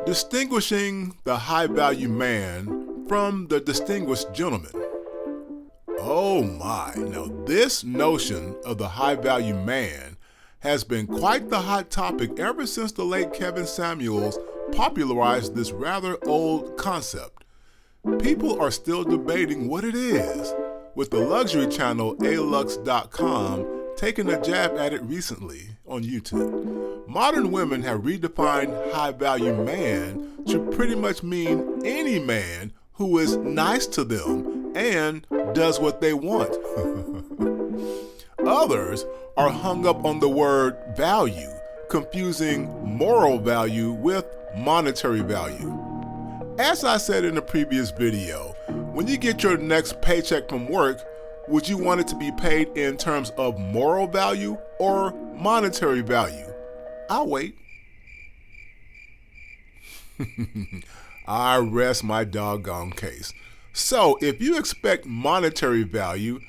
Distinguishing the high-value man from the distinguished gentleman. Oh my, now this notion of the high-value man has been quite the hot topic ever since the late Kevin Samuels popularized this rather old concept. People are still debating what it is, with the luxury channel alux.com taking a jab at it recently on YouTube. Modern women have redefined high-value man to pretty much mean any man who is nice to them and does what they want. Others are hung up on the word value, confusing moral value with monetary value. As I said in the previous video, when you get your next paycheck from work, would you want it to be paid in terms of moral value or monetary value? I'll wait. I rest my doggone case. So, if you expect monetary value,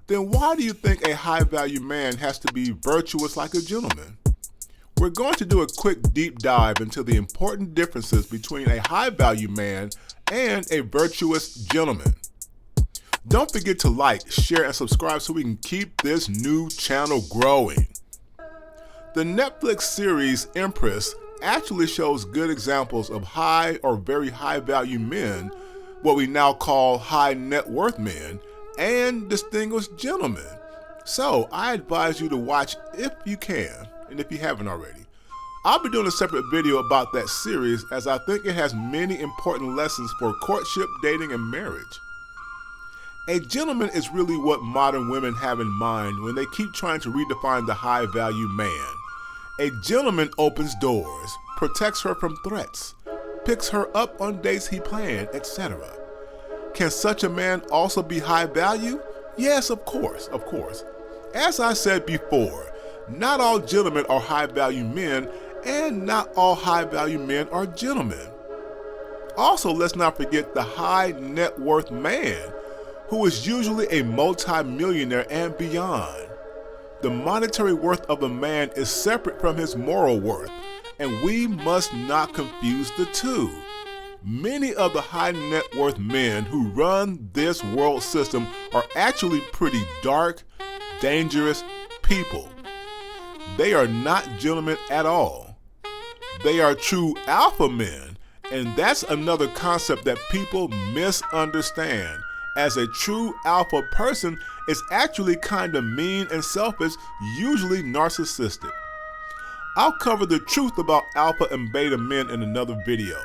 then why do you think a high-value man has to be virtuous like a gentleman? We're going to do a quick deep dive into the important differences between a high-value man and a virtuous gentleman. Don't forget to like, share, and subscribe so we can keep this new channel growing. The Netflix series Empress actually shows good examples of high or very high value men, what we now call high net worth men, and distinguished gentlemen. So I advise you to watch if you can, and if you haven't already. I'll be doing a separate video about that series as I think it has many important lessons for courtship, dating, and marriage. A gentleman is really what modern women have in mind when they keep trying to redefine the high-value man. A gentleman opens doors, protects her from threats, picks her up on dates he planned, etc. Can such a man also be high value? Yes, of course. As I said before, not all gentlemen are high-value men, and not all high-value men are gentlemen. Also, let's not forget the high net worth man, who is usually a multi-millionaire and beyond. The monetary worth of a man is separate from his moral worth, and we must not confuse the two. Many of the high net worth men who run this world system are actually pretty dark, dangerous people. They are not gentlemen at all. They are true alpha men, and that's another concept that people misunderstand. As a true alpha person is actually kind of mean and selfish, usually narcissistic. I'll cover the truth about alpha and beta men in another video.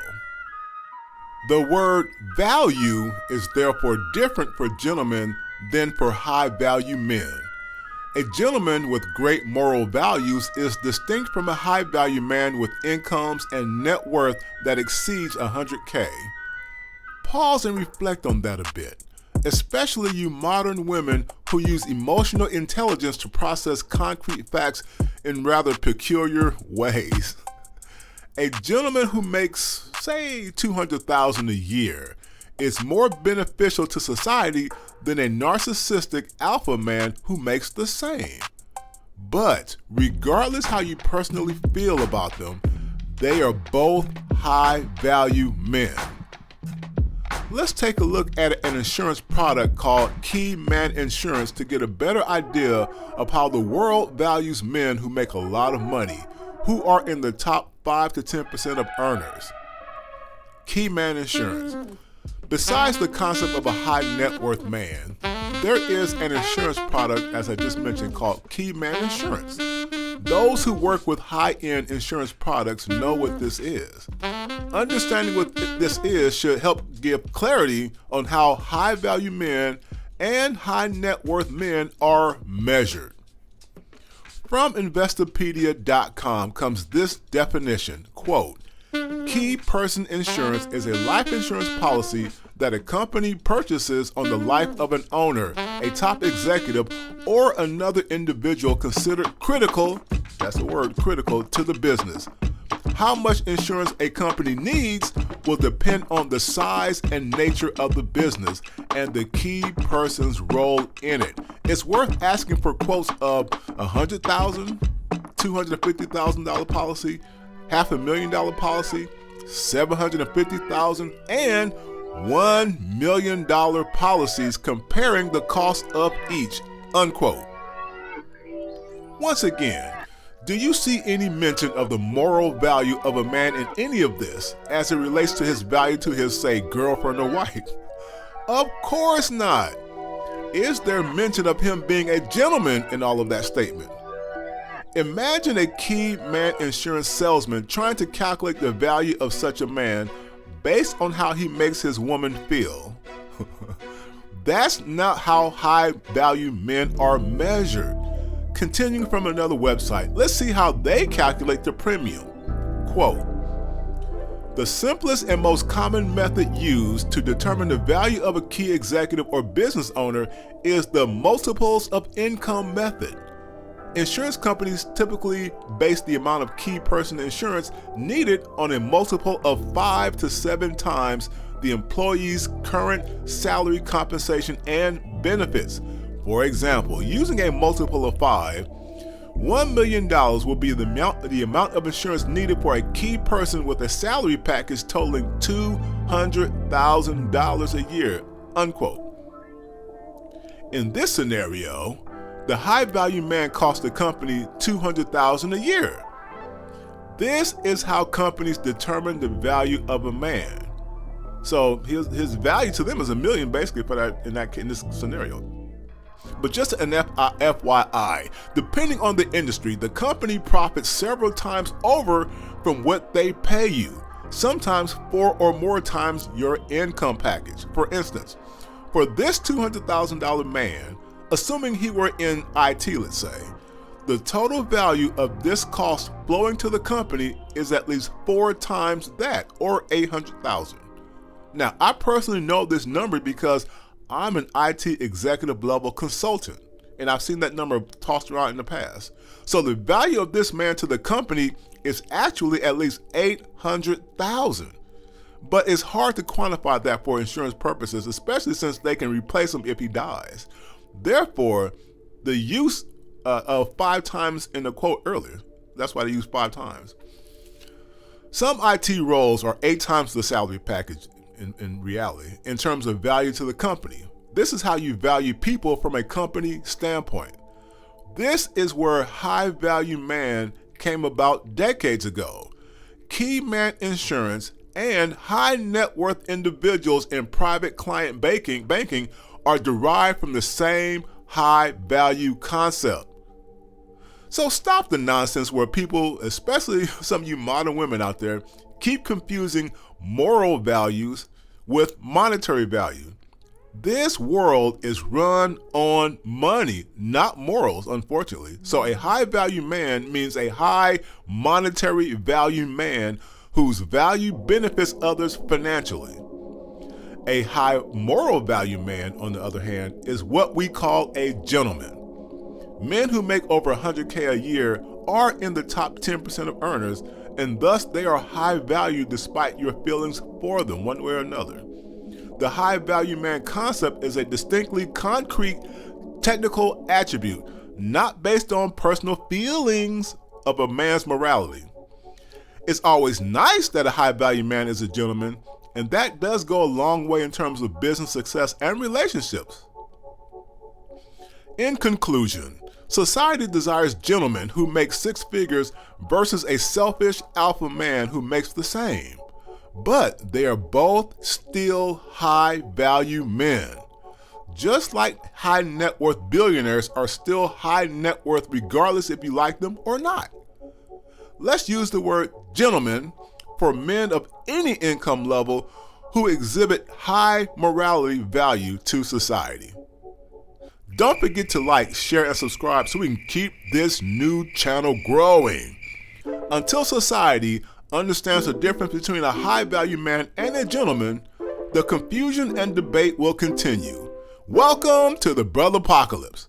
The word value is therefore different for gentlemen than for high-value men. A gentleman with great moral values is distinct from a high-value man with incomes and net worth that exceeds 100K. Pause and reflect on that a bit. Especially you modern women who use emotional intelligence to process concrete facts in rather peculiar ways. A gentleman who makes, say, $200,000 a year is more beneficial to society than a narcissistic alpha man who makes the same. But regardless how you personally feel about them, they are both high-value men. Let's take a look at an insurance product called Key Man Insurance to get a better idea of how the world values men who make a lot of money, who are in the top 5 to 10% of earners. Key Man Insurance. Besides the concept of a high net worth man, there is an insurance product, as I just mentioned, called Key Man Insurance. Those who work with high-end insurance products know what this is. Understanding what this is should help give clarity on how high-value men and high net worth men are measured. From Investopedia.com comes this definition, quote, "Key person insurance is a life insurance policy that a company purchases on the life of an owner, a top executive, or another individual considered critical," that's the word, critical, "to the business. How much insurance a company needs will depend on the size and nature of the business and the key person's role in it. It's worth asking for quotes of $100,000, $250,000 policy, $500,000 policy, $750,000, and $1 million policies comparing the cost of each, unquote. Once again, do you see any mention of the moral value of a man in any of this as it relates to his value to his, say, girlfriend or wife? Of course not. Is there mention of him being a gentleman in all of that statement? Imagine a key man insurance salesman trying to calculate the value of such a man based on how he makes his woman feel. That's not how high value men are measured. Continuing from another website, let's see how they calculate the premium. Quote, the simplest and most common method used to determine the value of a key executive or business owner is the multiples of income method. Insurance companies typically base the amount of key person insurance needed on a multiple of 5 to 7 times the employee's current salary, compensation, and benefits. For example, using a multiple of 5, $1 million will be the amount of insurance needed for a key person with a salary package totaling $200,000 a year, unquote. In this scenario, the high-value man costs the company $200,000 a year. This is how companies determine the value of a man. So his value to them is $1 million, basically, for that in this scenario. But just an FYI, depending on the industry, the company profits several times over from what they pay you, sometimes 4 or more times your income package. For instance, for this $200,000 man, assuming he were in IT, let's say, the total value of this cost flowing to the company is at least 4 times that, or $800,000. Now, I personally know this number because I'm an IT executive level consultant, and I've seen that number tossed around in the past. So the value of this man to the company is actually at least $800,000. But it's hard to quantify that for insurance purposes, especially since they can replace him if he dies. Therefore, the use of 5 times in the quote earlier, that's why they use 5 times. Some IT roles are 8 times the salary package in reality, in terms of value to the company. This is how you value people from a company standpoint. This is where high value man came about decades ago. Key man insurance and high net worth individuals in private client banking are derived from the same high value concept. So stop the nonsense where people, especially some of you modern women out there, keep confusing moral values with monetary value. This world is run on money, not morals, unfortunately. So a high value man means a high monetary value man whose value benefits others financially. A high moral value man, on the other hand, is what we call a gentleman. Men who make over $100K a year are in the top 10% of earners, and thus they are high value despite your feelings for them one way or another. The high value man concept is a distinctly concrete technical attribute, not based on personal feelings of a man's morality. It's always nice that a high value man is a gentleman, and that does go a long way in terms of business success and relationships. In conclusion, society desires gentlemen who make 6 figures versus a selfish alpha man who makes the same. But they are both still high value men. Just like high net worth billionaires are still high net worth regardless if you like them or not. Let's use the word gentleman for men of any income level who exhibit high morality value to society. Don't forget to like, share, and subscribe so we can keep this new channel growing. Until society understands the difference between a high-value man and a gentleman, the confusion and debate will continue. Welcome to the Brother Apocalypse.